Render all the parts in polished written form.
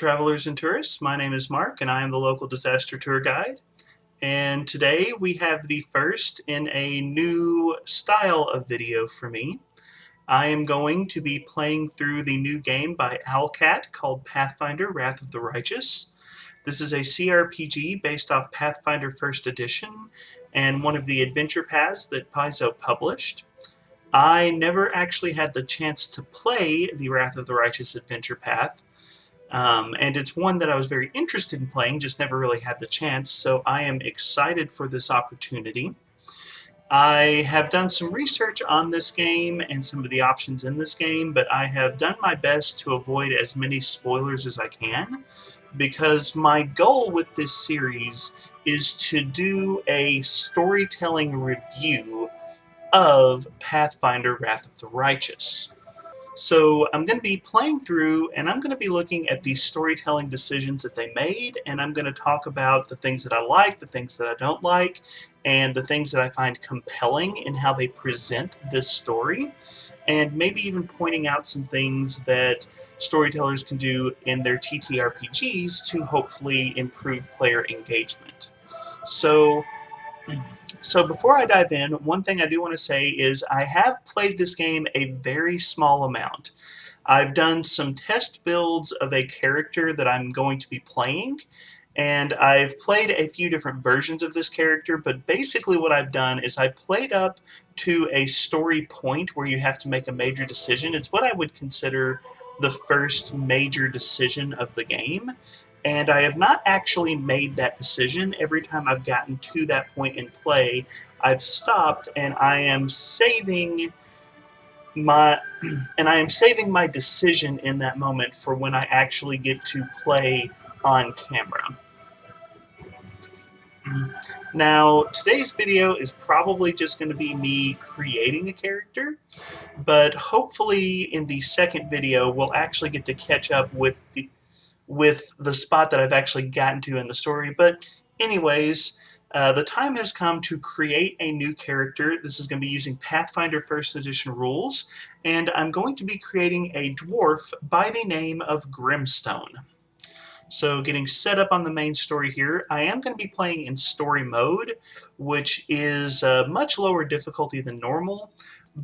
travelers and tourists. My name is Mark, and I am the local disaster tour guide. And today we have the first in a new style of video for me. I am going to be playing through the new game by Owlcat called Pathfinder: Wrath of the Righteous. This is a CRPG based off Pathfinder First Edition and one of the adventure paths that Paizo published. I never actually had the chance to play the Wrath of the Righteous adventure path, and it's one that I was very interested in playing, just never really had the chance, so I am excited for this opportunity. I have done some research on this game and some of the options in this game, but I have done my best to avoid as many spoilers as I can, because my goal with this series is to do a storytelling review of Pathfinder: Wrath of the Righteous. So I'm going to be playing through, and I'm going to be looking at the storytelling decisions that they made, and I'm going to talk about the things that I like, the things that I don't like, and the things that I find compelling in how they present this story, and maybe even pointing out some things that storytellers can do in their TTRPGs to hopefully improve player engagement. So before I dive in, one thing I do want to say is I have played this game a very small amount. I've done some test builds of a character that I'm going to be playing, and I've played a few different versions of this character, but basically what I've done is I played up to a story point where you have to make a major decision. It's what I would consider the first major decision of the game, and I have not actually made that decision. Every time I've gotten to that point in play, I've stopped and I am saving my decision in that moment for when I actually get to play on camera. Now, today's video is probably just going to be me creating a character, but hopefully in the second video we'll actually get to catch up with the spot that I've actually gotten to in the story. But anyways, the time has come to create a new character. This is going to be using Pathfinder First Edition rules, and I'm going to be creating a dwarf by the name of Grymstone. So getting set up on the main story here, I am going to be playing in story mode, which is much lower difficulty than normal,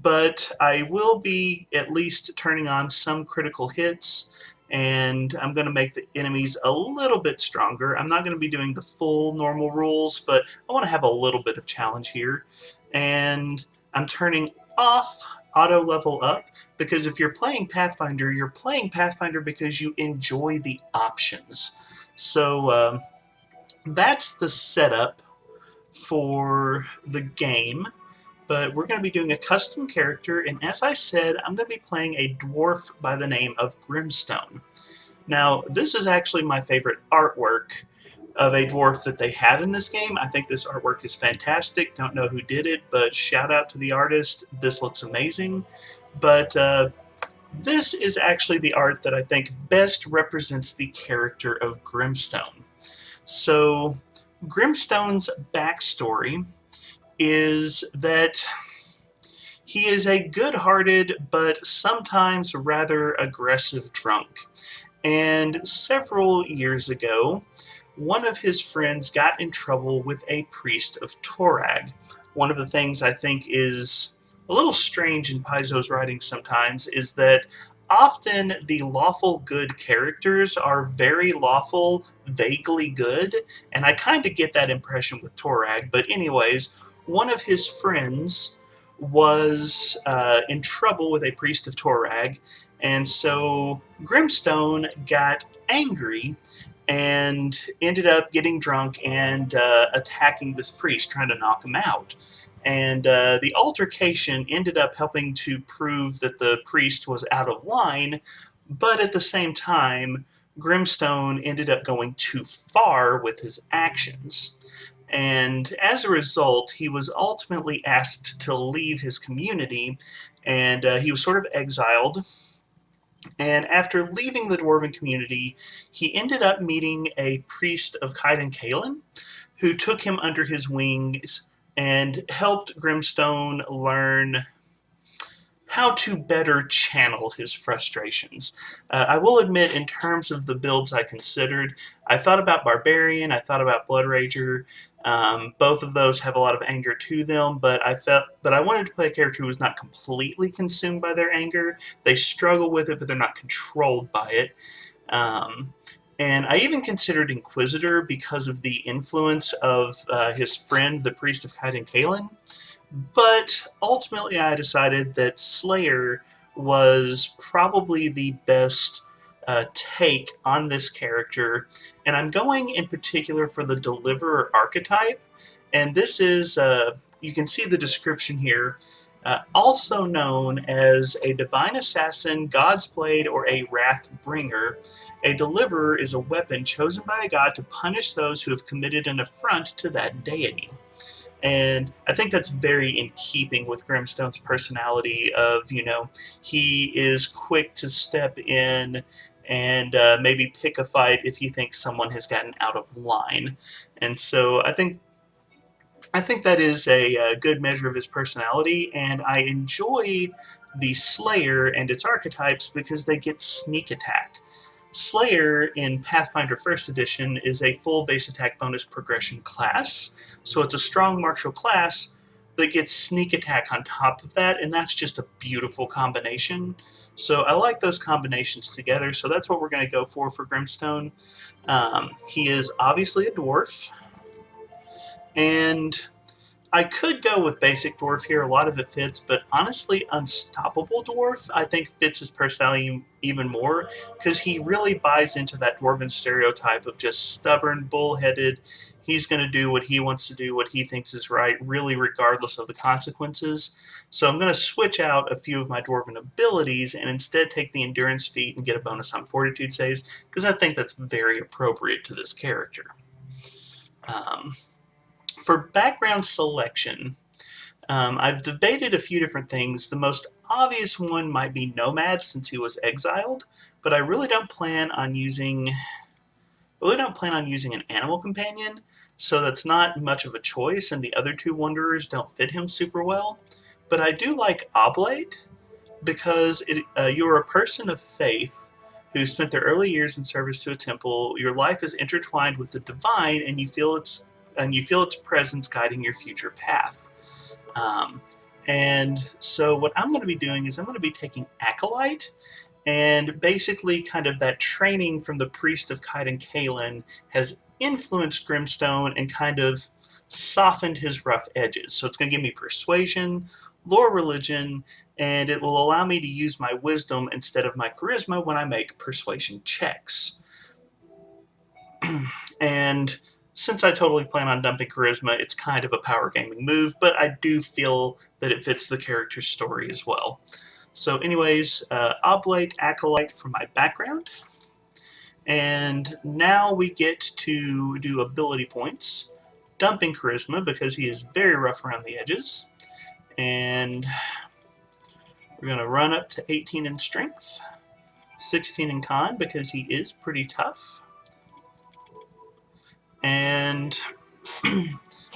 but I will be at least turning on some critical hits, and I'm going to make the enemies a little bit stronger. I'm not going to be doing the full normal rules, but I want to have a little bit of challenge here. And I'm turning off auto level up, because if you're playing Pathfinder because you enjoy the options. So that's the setup for the game. But we're going to be doing a custom character, and as I said, I'm going to be playing a dwarf by the name of Grymstone. Now, this is actually my favorite artwork of a dwarf that they have in this game. I think this artwork is fantastic. Don't know who did it, but shout out to the artist. This looks amazing. But this is actually the art that I think best represents the character of Grymstone. So, Grymstone's backstory is that he is a good-hearted but sometimes rather aggressive drunk. And several years ago, one of his friends got in trouble with a priest of Torag. One of the things I think is a little strange in Paizo's writing sometimes is that often the lawful good characters are very lawful, vaguely good, and I kind of get that impression with Torag. But anyways, one of his friends was in trouble with a priest of Torag, and so Grymstone got angry and ended up getting drunk and attacking this priest, trying to knock him out. And the altercation ended up helping to prove that the priest was out of line, but at the same time, Grymstone ended up going too far with his actions. And as a result, he was ultimately asked to leave his community, and he was sort of exiled. And after leaving the dwarven community, he ended up meeting a priest of Kaiden Kalen, who took him under his wings and helped Grymstone learn how to better channel his frustrations. I will admit, in terms of the builds I considered, I thought about Barbarian, I thought about Blood Rager. Both of those have a lot of anger to them, but I wanted to play a character who was not completely consumed by their anger. They struggle with it, but they're not controlled by it. Um, and I even considered Inquisitor because of the influence of his friend, the Priest of Kaiden Kalen. But ultimately, I decided that Slayer was probably the best take on this character, and I'm going in particular for the Deliverer archetype. And this is, you can see the description here, also known as a Divine Assassin, God's Blade, or a Wrath Bringer. A Deliverer is a weapon chosen by a god to punish those who have committed an affront to that deity. And I think that's very in keeping with Grymstone's personality of, he is quick to step in and maybe pick a fight if he thinks someone has gotten out of line. And so I think that is a good measure of his personality, and I enjoy the Slayer and its archetypes because they get sneak attack. Slayer in Pathfinder 1st Edition is a full base attack bonus progression class, so it's a strong martial class that gets sneak attack on top of that, and that's just a beautiful combination. So I like those combinations together, so that's what we're going to go for Grymstone. He is obviously a dwarf, and I could go with Basic Dwarf here. A lot of it fits, but honestly, Unstoppable Dwarf, I think, fits his personality even more because he really buys into that dwarven stereotype of just stubborn, bullheaded. He's going to do what he wants to do, what he thinks is right, really regardless of the consequences. So I'm going to switch out a few of my dwarven abilities and instead take the Endurance feat and get a bonus on Fortitude saves because I think that's very appropriate to this character. For background selection, I've debated a few different things. The most obvious one might be Nomad since he was exiled, but I really don't plan on using an animal companion, so that's not much of a choice, and the other two Wanderers don't fit him super well. But I do like Oblate because you're a person of faith who spent their early years in service to a temple. Your life is intertwined with the divine, and you feel its presence guiding your future path. And so what I'm going to be doing is I'm going to be taking Acolyte, and basically kind of that training from the Priest of Kaiden Kalen has influenced Grymstone and kind of softened his rough edges. So it's going to give me Persuasion, Lore Religion, and it will allow me to use my Wisdom instead of my Charisma when I make Persuasion checks. And since I totally plan on dumping Charisma, it's kind of a power gaming move, but I do feel that it fits the character's story as well. So anyways, Oblate, Acolyte for my background. And now we get to do ability points. Dumping Charisma because he is very rough around the edges. And we're going to run up to 18 in Strength, 16 in Con because he is pretty tough. And I'm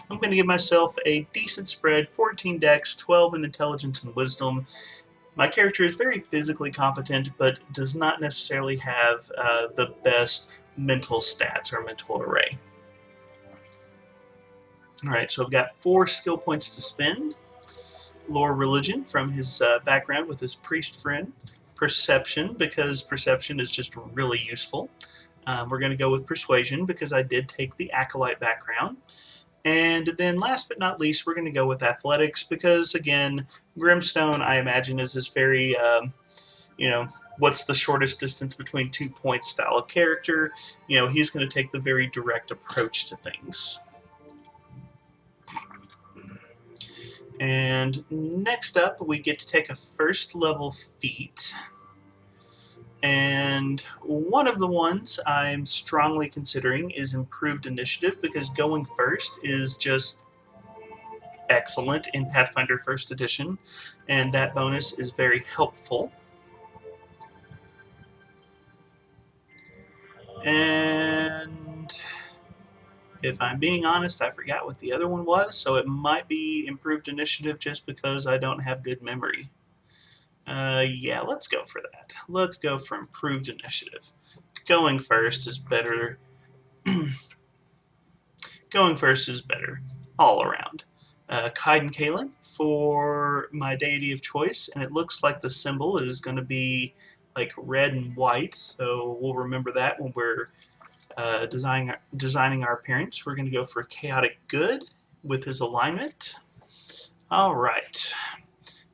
going to give myself a decent spread, 14 Dex, 12 in Intelligence and Wisdom. My character is very physically competent, but does not necessarily have the best mental stats or mental array. Alright, so I've got 4 skill points to spend. Lore Religion from his background with his priest friend. Perception, because Perception is just really useful. We're going to go with Persuasion because I did take the Acolyte background. And then last but not least, we're going to go with Athletics because, again, Grymstone, I imagine, is this very, what's the shortest distance between 2 points style of character. He's going to take the very direct approach to things. And next up, we get to take a first level feat. And one of the ones I'm strongly considering is Improved Initiative because going first is just excellent in Pathfinder 1st Edition, and that bonus is very helpful. And if I'm being honest, I forgot what the other one was, so it might be Improved Initiative just because I don't have good memory. Yeah, let's go for that. Let's go for improved initiative. Going first is better. Going first is better all around. Kaid and Kalen for my deity of choice, and it looks like the symbol is going to be like red and white, so we'll remember that when we're designing our appearance. We're going to go for chaotic good with his alignment. All right.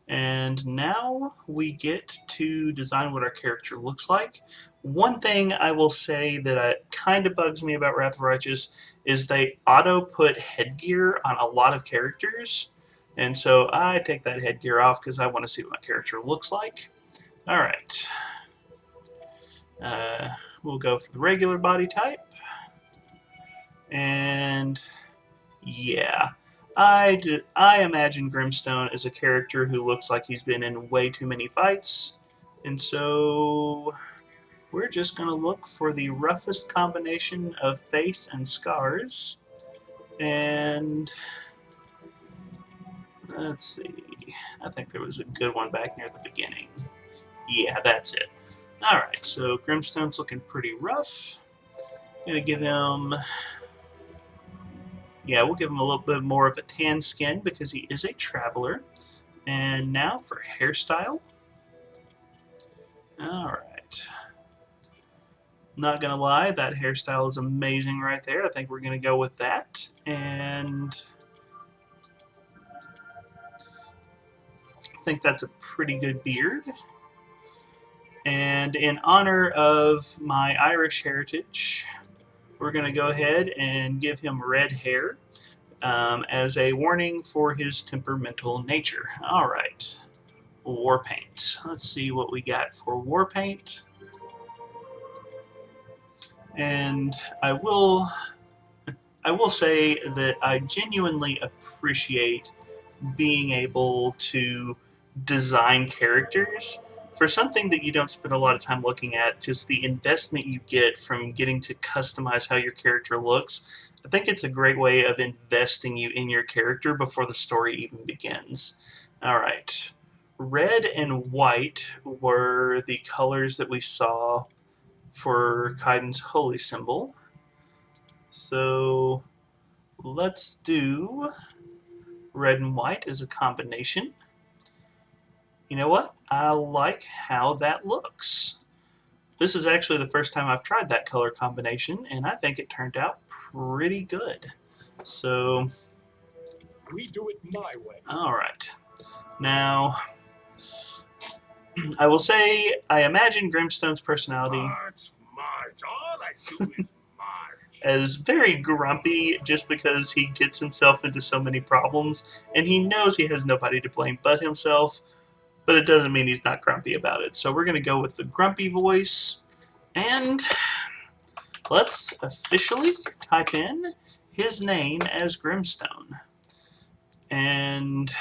And now we get to design what our character looks like. One thing I will say that kind of bugs me about Wrath of Righteous is they auto put headgear on a lot of characters. And so I take that headgear off because I want to see what my character looks like. All right. We'll go for the regular body type. And yeah, I imagine Grymstone is a character who looks like he's been in way too many fights, and so we're just going to look for the roughest combination of face and scars, and let's see, I think there was a good one back near the beginning. Yeah, that's it. Alright, so Grymstone's looking pretty rough. Gonna give him... Yeah, we'll give him a little bit more of a tan skin because he is a traveler. And now for hairstyle. Alright. Not gonna lie, that hairstyle is amazing right there. I think we're gonna go with that. And I think that's a pretty good beard. And in honor of my Irish heritage, we're gonna go ahead and give him red hair as a warning for his temperamental nature. Alright. War paint. Let's see what we got for war paint. And I will say that I genuinely appreciate being able to design characters for something that you don't spend a lot of time looking at. Just the investment you get from getting to customize how your character looks. I think it's a great way of investing you in your character before the story even begins. All right. Red and white were the colors that we saw for Kaiden's holy symbol. So let's do red and white as a combination. You know what? I like how that looks. This is actually the first time I've tried that color combination, and I think it turned out pretty good. So we do it my way. All right. Now, I will say I imagine Grymstone's personality March. All I do is march. as very grumpy just because he gets himself into so many problems, and he knows he has nobody to blame but himself, but it doesn't mean he's not grumpy about it. So we're going to go with the grumpy voice, and let's officially type in his name as Grymstone. And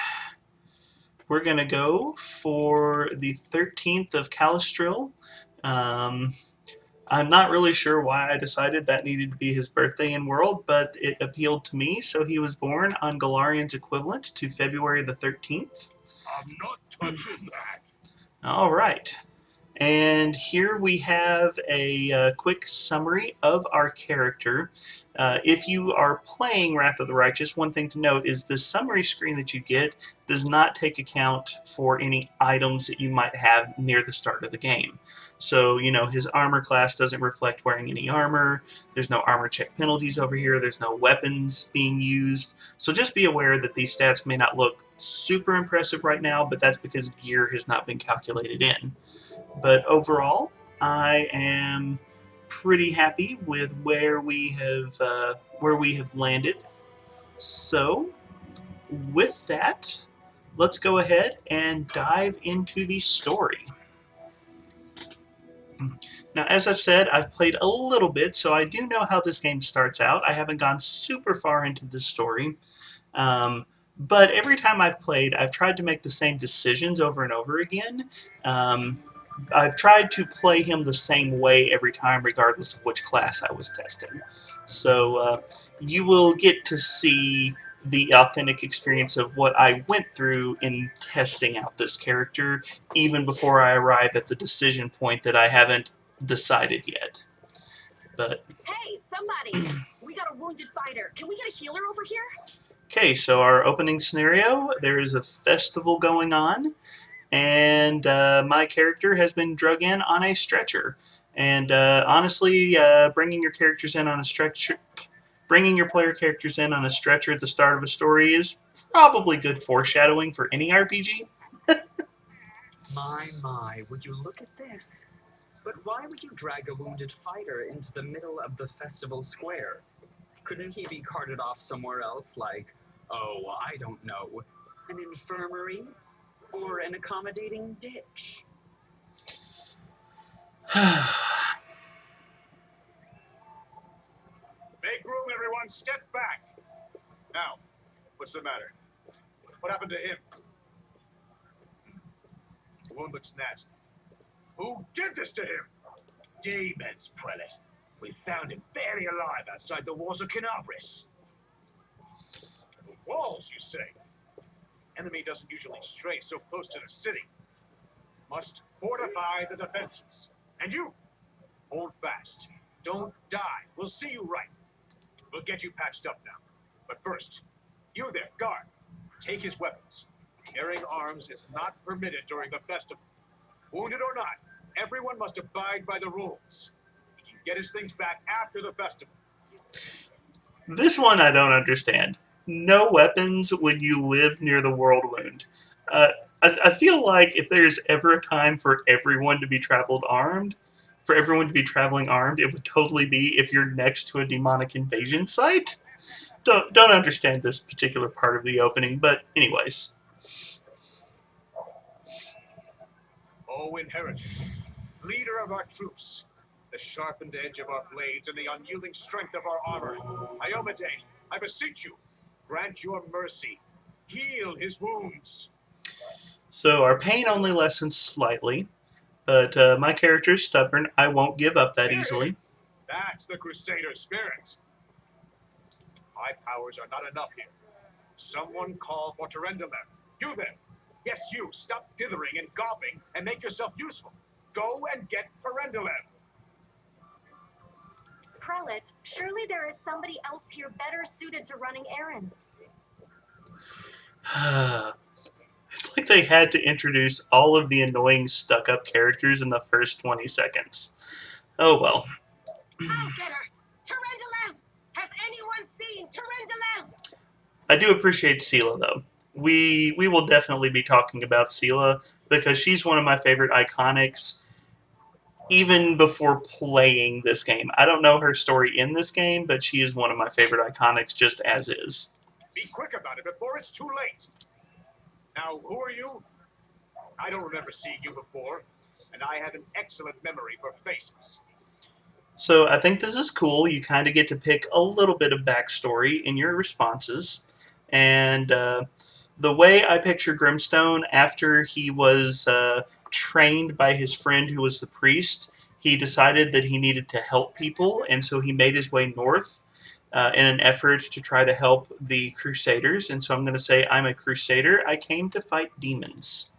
we're going to go for the 13th of Calistril. I'm not really sure why I decided that needed to be his birthday in world, but it appealed to me, so he was born on Galarian's equivalent to February the 13th. I'm not touching that. All right. And here we have a quick summary of our character. If you are playing Wrath of the Righteous, one thing to note is the summary screen that you get does not take account for any items that you might have near the start of the game. So, you know, his armor class doesn't reflect wearing any armor. There's no armor check penalties over here. There's no weapons being used. So just be aware that these stats may not look super impressive right now, but that's because gear has not been calculated in. But overall, I am pretty happy with where we have landed. So, with that, let's go ahead and dive into the story. Now, as I've said, I've played a little bit, so I do know how this game starts out. I haven't gone super far into this story. But every time I've played, I've tried to make the same decisions over and over again. I've tried to play him the same way every time, regardless of which class I was testing. So you will get to see the authentic experience of what I went through in testing out this character, even before I arrive at the decision point that I haven't decided yet. But hey, somebody! We got a wounded fighter. Can we get a healer over here? okay, so our opening scenario, there is a festival going on, and my character has been drug in on a stretcher. And honestly, bringing your player characters in on a stretcher at the start of a story is probably good foreshadowing for any RPG. My, would you look at this? But why would you drag a wounded fighter into the middle of the festival square? Couldn't he be carted off somewhere else, like, oh, I don't know, an infirmary? Or an accommodating ditch? Make room, everyone. Step back. Now, what's the matter? What happened to him? The wound looks nasty. Who did this to him? Demons, Prelate. We found him barely alive outside the walls of Canabris. The walls, you say? Enemy doesn't usually stray so close to the city. Must fortify the defenses. And you, hold fast. Don't die. We'll see you right. We'll get you patched up now. But first, you there, guard. Take his weapons. Carrying arms is not permitted during the festival. Wounded or not, everyone must abide by the rules. He can get his things back after the festival. This one I don't understand. No weapons when you live near the world wound. Uh, I feel like if there's ever a time for everyone to be everyone to be traveling armed, it would totally be if you're next to a demonic invasion site. Don't understand this particular part of the opening, but anyways. O inheritor, leader of our troops, the sharpened edge of our blades and the unyielding strength of our armor, Iomade, I beseech you, grant your mercy. Heal his wounds. So our pain only lessens slightly, but my character is stubborn. I won't give up that easily. That's the Crusader spirit. My powers are not enough here. Someone call for Terendelev. You then. Yes, you. Stop dithering and gawping and make yourself useful. Go and get Terendelev. Prelate, surely there is somebody else here better suited to running errands. It's like they had to introduce all of the annoying stuck-up characters in the first 20 seconds. Oh well. I'll get her! Terendelev! Has anyone seen Terendelev? I do appreciate Sela, though. We will definitely be talking about Sela because she's one of my favorite iconics even before playing this game. I don't know her story in this game, but she is one of my favorite iconics just as is. Be quick about it before it's too late. Now, who are you? I don't remember seeing you before, and I have an excellent memory for faces. So I think this is cool. You kind of get to pick a little bit of backstory in your responses. And the way I picture Grymstone, after he was trained by his friend who was the priest, he decided that he needed to help people, and so he made his way north in an effort to try to help the Crusaders. And so I'm going to say, I'm a Crusader. I came to fight demons.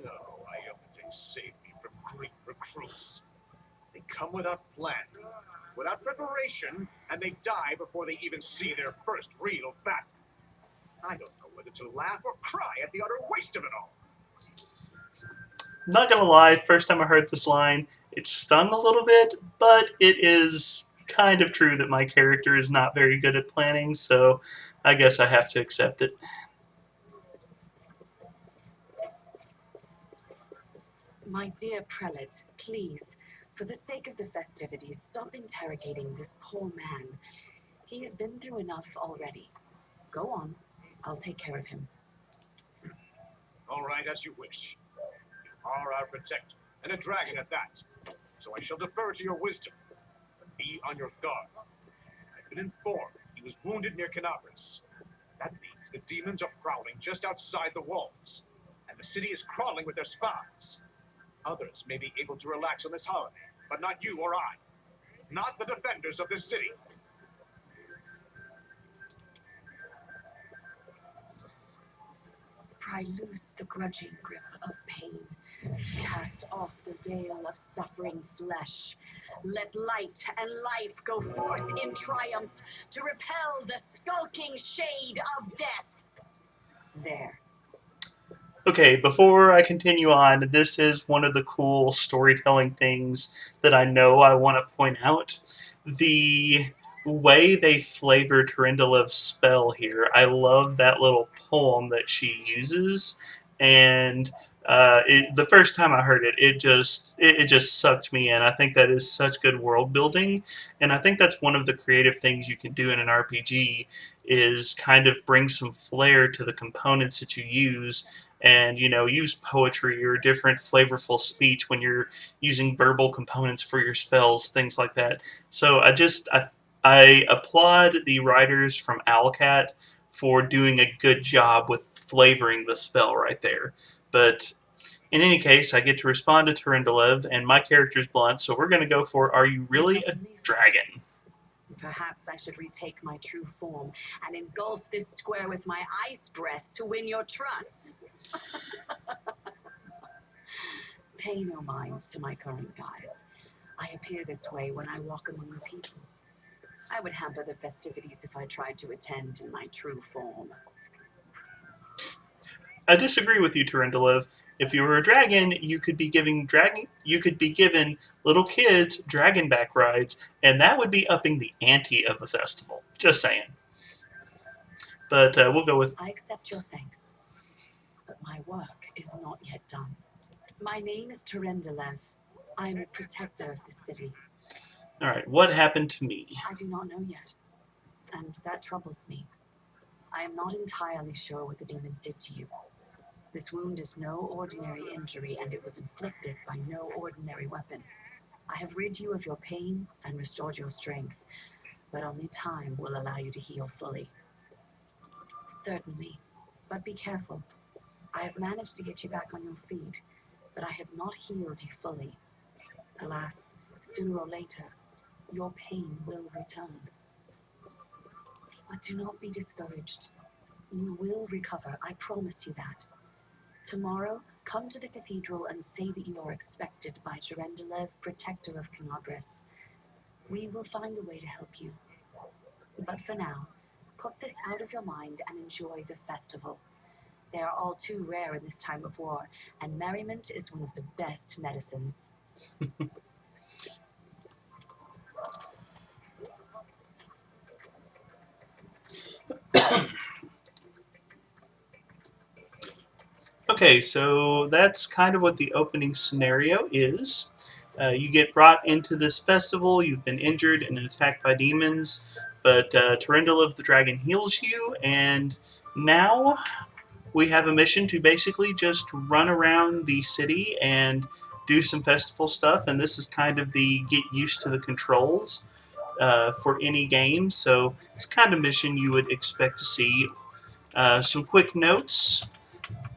No, Iomade saved me from Greek recruits. They come without plan, without preparation, and they die before they even see their first real battle. I don't know whether to laugh or cry at the utter waste of it all. Not gonna lie, first time I heard this line, it stung a little bit, but it is kind of true that my character is not very good at planning, so I guess I have to accept it. My dear prelate, please, for the sake of the festivities, stop interrogating this poor man. He has been through enough already. Go on. I'll take care of him. All right, as you wish. You are our protector, and a dragon at that. So I shall defer to your wisdom. But be on your guard. I've been informed he was wounded near Canabris. That means the demons are prowling just outside the walls, and the city is crawling with their spies. Others may be able to relax on this holiday, but not you or I. Not the defenders of this city. pry loose the grudging grip of pain. Cast off the veil of suffering flesh. Let light and life go forth in triumph to repel the skulking shade of death. There. Okay, before I continue on, this is one of the cool storytelling things that I know I want to point out. The way they flavor Turindalev's spell here, I love that little poem that she uses, and the first time I heard it, it just sucked me in. I think that is such good world building, and I think that's one of the creative things you can do in an RPG is kind of bring some flair to the components that you use, and use poetry or different flavorful speech when you're using verbal components for your spells, things like that. So I applaud the writers from Owlcat for doing a good job with flavoring the spell right there. But in any case, I get to respond to Turindalev, and my character's blunt, so we're going to go for, are you really a dragon? Perhaps I should retake my true form and engulf this square with my ice breath to win your trust. Pay no mind to my current guise. I appear this way when I walk among the people. I would hamper the festivities if I tried to attend in my true form. I disagree with you, Turindalev. If you were a dragon, you could be given little kids dragon back rides, and that would be upping the ante of the festival. Just saying. But we'll go with. I accept your thanks, but my work is not yet done. My name is Turindalev. I am a protector of this city. All right, what happened to me? I do not know yet, and that troubles me. I am not entirely sure what the demons did to you. This wound is no ordinary injury, and it was inflicted by no ordinary weapon. I have rid you of your pain and restored your strength, but only time will allow you to heal fully. Certainly, but be careful. I have managed to get you back on your feet, but I have not healed you fully. Alas, sooner or later, your pain will return. But do not be discouraged. You will recover, I promise you that. Tomorrow, come to the cathedral and say that you are expected by Turindalev, protector of Canobris. We will find a way to help you. But for now, put this out of your mind and enjoy the festival. They are all too rare in this time of war, and merriment is one of the best medicines. Okay, so that's kind of what the opening scenario is. You get brought into this festival, you've been injured and attacked by demons, but Turindalev the dragon heals you, and now we have a mission to basically just run around the city and do some festival stuff, and this is kind of the get used to the controls for any game, so it's kind of mission you would expect to see. Some quick notes.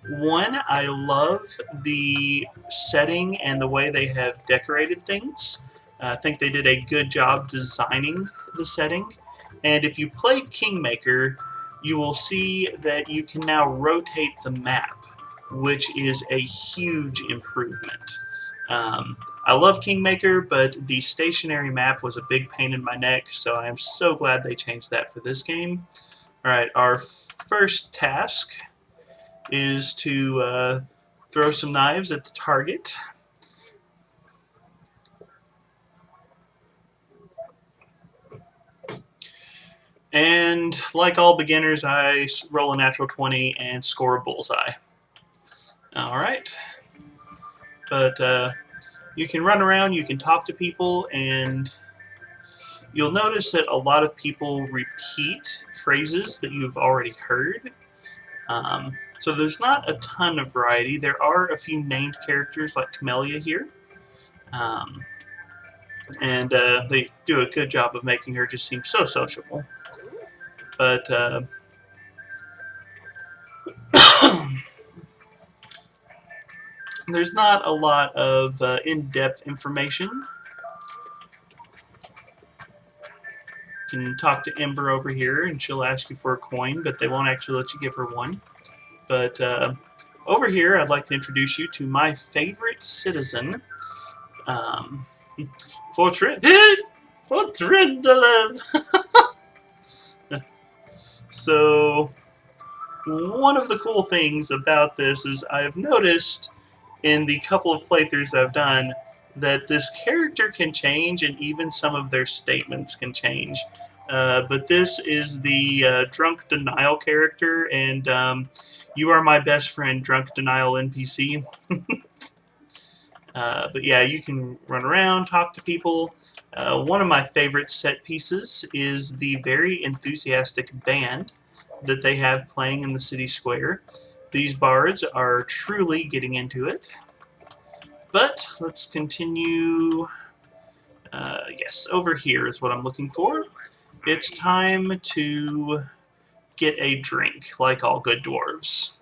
One, I love the setting and the way they have decorated things. I think they did a good job designing the setting. And if you played Kingmaker, you will see that you can now rotate the map, which is a huge improvement. I love Kingmaker, but the stationary map was a big pain in my neck, so I am so glad they changed that for this game. All right, our first task is to throw some knives at the target. And like all beginners, I roll a natural 20 and score a bullseye. All right. But you can run around, you can talk to people, and you'll notice that a lot of people repeat phrases that you've already heard. So there's not a ton of variety. There are a few named characters like Camellia here. And they do a good job of making her just seem so sociable. But there's not a lot of in-depth information. You can talk to Ember over here, and she'll ask you for a coin, but they won't actually let you give her one. But over here, I'd like to introduce you to my favorite citizen, for Trindaland. So one of the cool things about this is I've noticed in the couple of playthroughs I've done that this character can change and even some of their statements can change. But this is the Drunk Denial character, and you are my best friend, Drunk Denial NPC. But yeah, you can run around, talk to people. One of my favorite set pieces is the very enthusiastic band that they have playing in the city square. These bards are truly getting into it. But let's continue. Yes, over here is what I'm looking for. It's time to get a drink, like all good dwarves.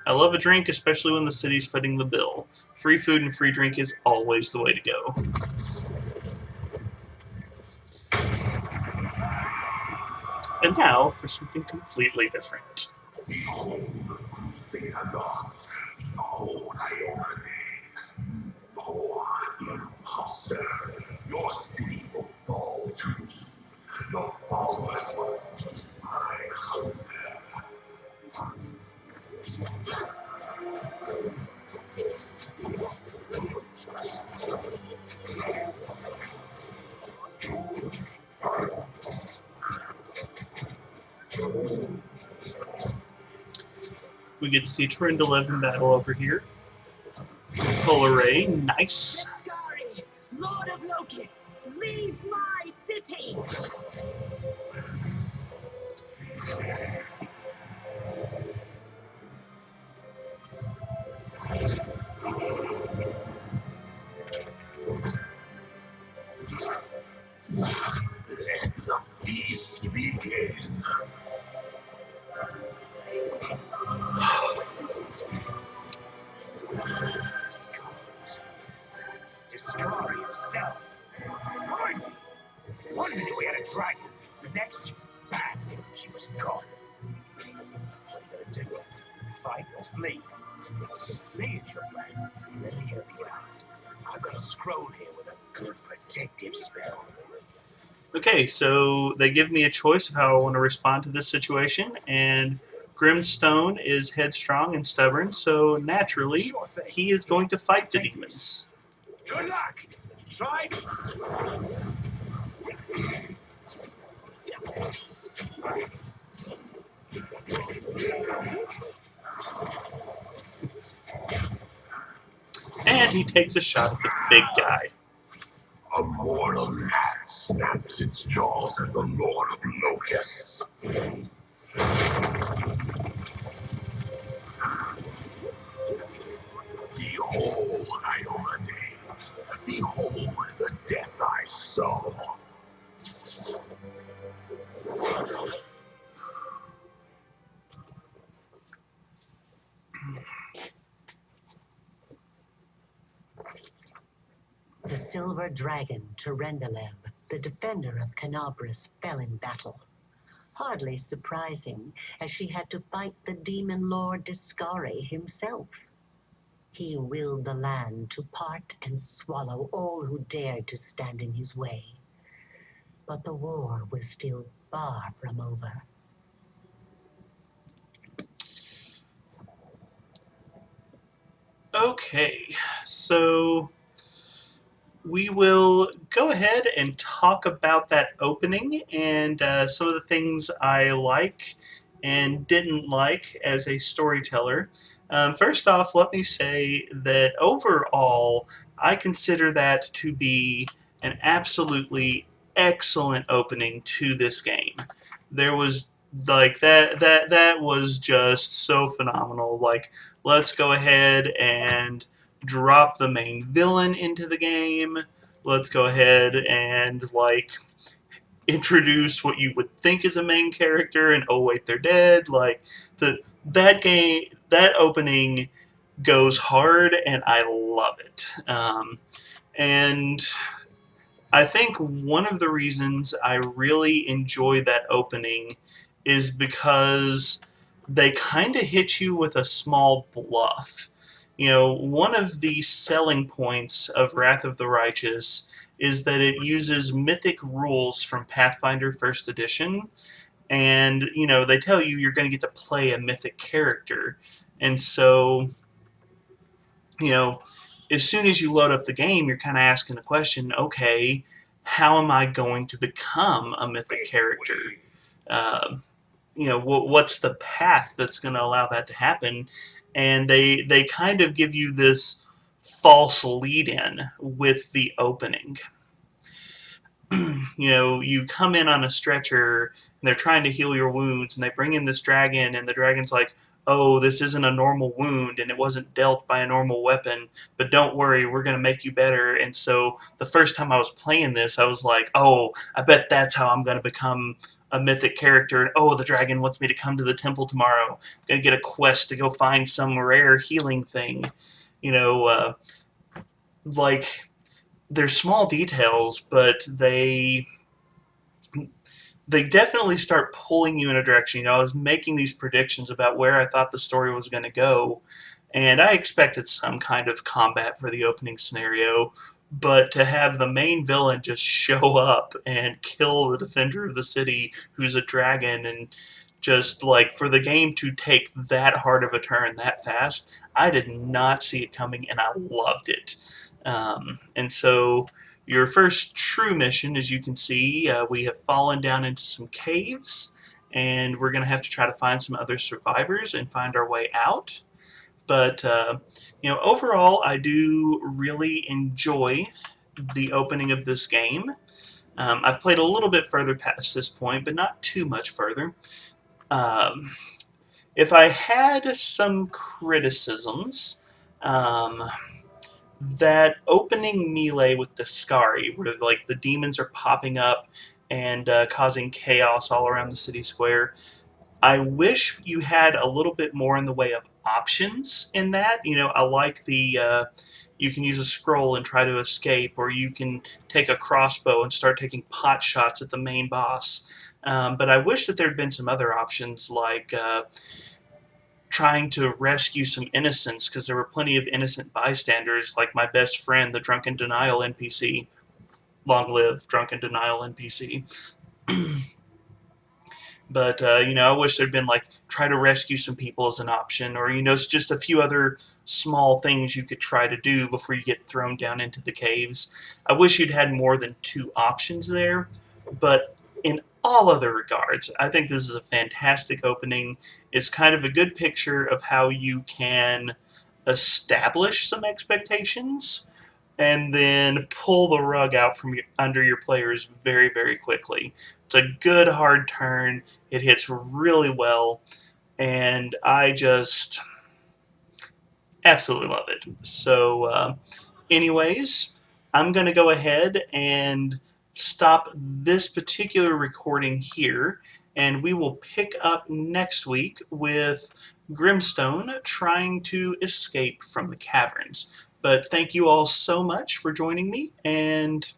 I love a drink, especially when the city's footing the bill. Free food and free drink is always the way to go. And now for something completely different. Your city will fall to me. Your followers will feed my hunger. We get to see Trindaland in battle over here. Full array, nice. Discari, Lord of Locusts, leave my city! Let the feast begin. Discovery himself. One minute we had a dragon, the next, bam, she was gone. What are you gonna do? Fight or flee? Flee is your plan. Let me help you out. I've got a scroll here with a good protective spell. Okay, so they give me a choice of how I want to respond to this situation, and Grymstone is headstrong and stubborn, so naturally Sure thing. he is going to fight the demons. Good luck. Try. And he takes a shot at the big guy. A mortal hand snaps its jaws at the Lord of Locusts. Behold, Ione. Behold the death I saw. The silver dragon, Tyrendalemb, the defender of Canabris, fell in battle. Hardly surprising, as she had to fight the demon lord Discari himself. He willed the land to part and swallow all who dared to stand in his way. But the war was still far from over. Okay, so we will go ahead and talk about that opening and some of the things I like and didn't like as a storyteller. First off, let me say that overall, I consider that to be an absolutely excellent opening to this game. There was like that was just so phenomenal. Like, let's go ahead and drop the main villain into the game. Let's go ahead and like introduce what you would think is a main character, and oh wait, they're dead. Like that opening goes hard, and I love it. And I think one of the reasons I really enjoy that opening is because they kind of hit you with a small bluff. You know, one of the selling points of Wrath of the Righteous is that it uses mythic rules from Pathfinder First Edition, and you know they tell you you're going to get to play a mythic character, and so you know, as soon as you load up the game, you're kind of asking the question, okay, how am I going to become a mythic character? Um, you know, what's the path that's going to allow that to happen? And they kind of give you this false lead in with the opening. You know, you come in on a stretcher and they're trying to heal your wounds, and they bring in this dragon, and the dragon's like, oh, this isn't a normal wound and it wasn't dealt by a normal weapon, but don't worry, we're going to make you better. And so the first time I was playing this, I was like, oh, I bet that's how I'm going to become a mythic character. And oh, the dragon wants me to come to the temple tomorrow. I'm going to get a quest to go find some rare healing thing. You know, like, they're small details, but they definitely start pulling you in a direction. You know, I was making these predictions about where I thought the story was going to go, and I expected some kind of combat for the opening scenario, but to have the main villain just show up and kill the defender of the city, who's a dragon, and just like for the game to take that hard of a turn that fast, I did not see it coming, and I loved it. And so your first true mission, as you can see, we have fallen down into some caves, and we're going to have to try to find some other survivors and find our way out. But you know, overall, I do really enjoy the opening of this game. I've played a little bit further past this point, but not too much further. Um, if I had some criticisms, um, that opening melee with the Scari, where like the demons are popping up and causing chaos all around the city square, I wish you had a little bit more in the way of options in that. You know, I like the you can use a scroll and try to escape, or you can take a crossbow and start taking pot shots at the main boss. But I wish that there had been some other options, like trying to rescue some innocents, because there were plenty of innocent bystanders, like my best friend, the Drunken Denial NPC. Long live Drunken Denial NPC. But you know, I wish there'd been like try to rescue some people as an option, or you know, it's just a few other small things you could try to do before you get thrown down into the caves. I wish you'd had more than two options there, but in all other regards, I think this is a fantastic opening. It's kind of a good picture of how you can establish some expectations and then pull the rug out from under your players very, very quickly. It's a good hard turn. It hits really well, and I just absolutely love it. So, anyways, I'm going to go ahead and stop this particular recording here, and we will pick up next week with Grymstone trying to escape from the caverns. But thank you all so much for joining me, and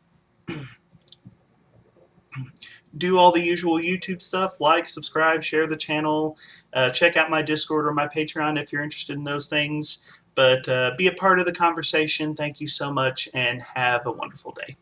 do all the usual YouTube stuff, like, subscribe, share the channel, check out my Discord or my Patreon if you're interested in those things. But be a part of the conversation. Thank you so much, and have a wonderful day.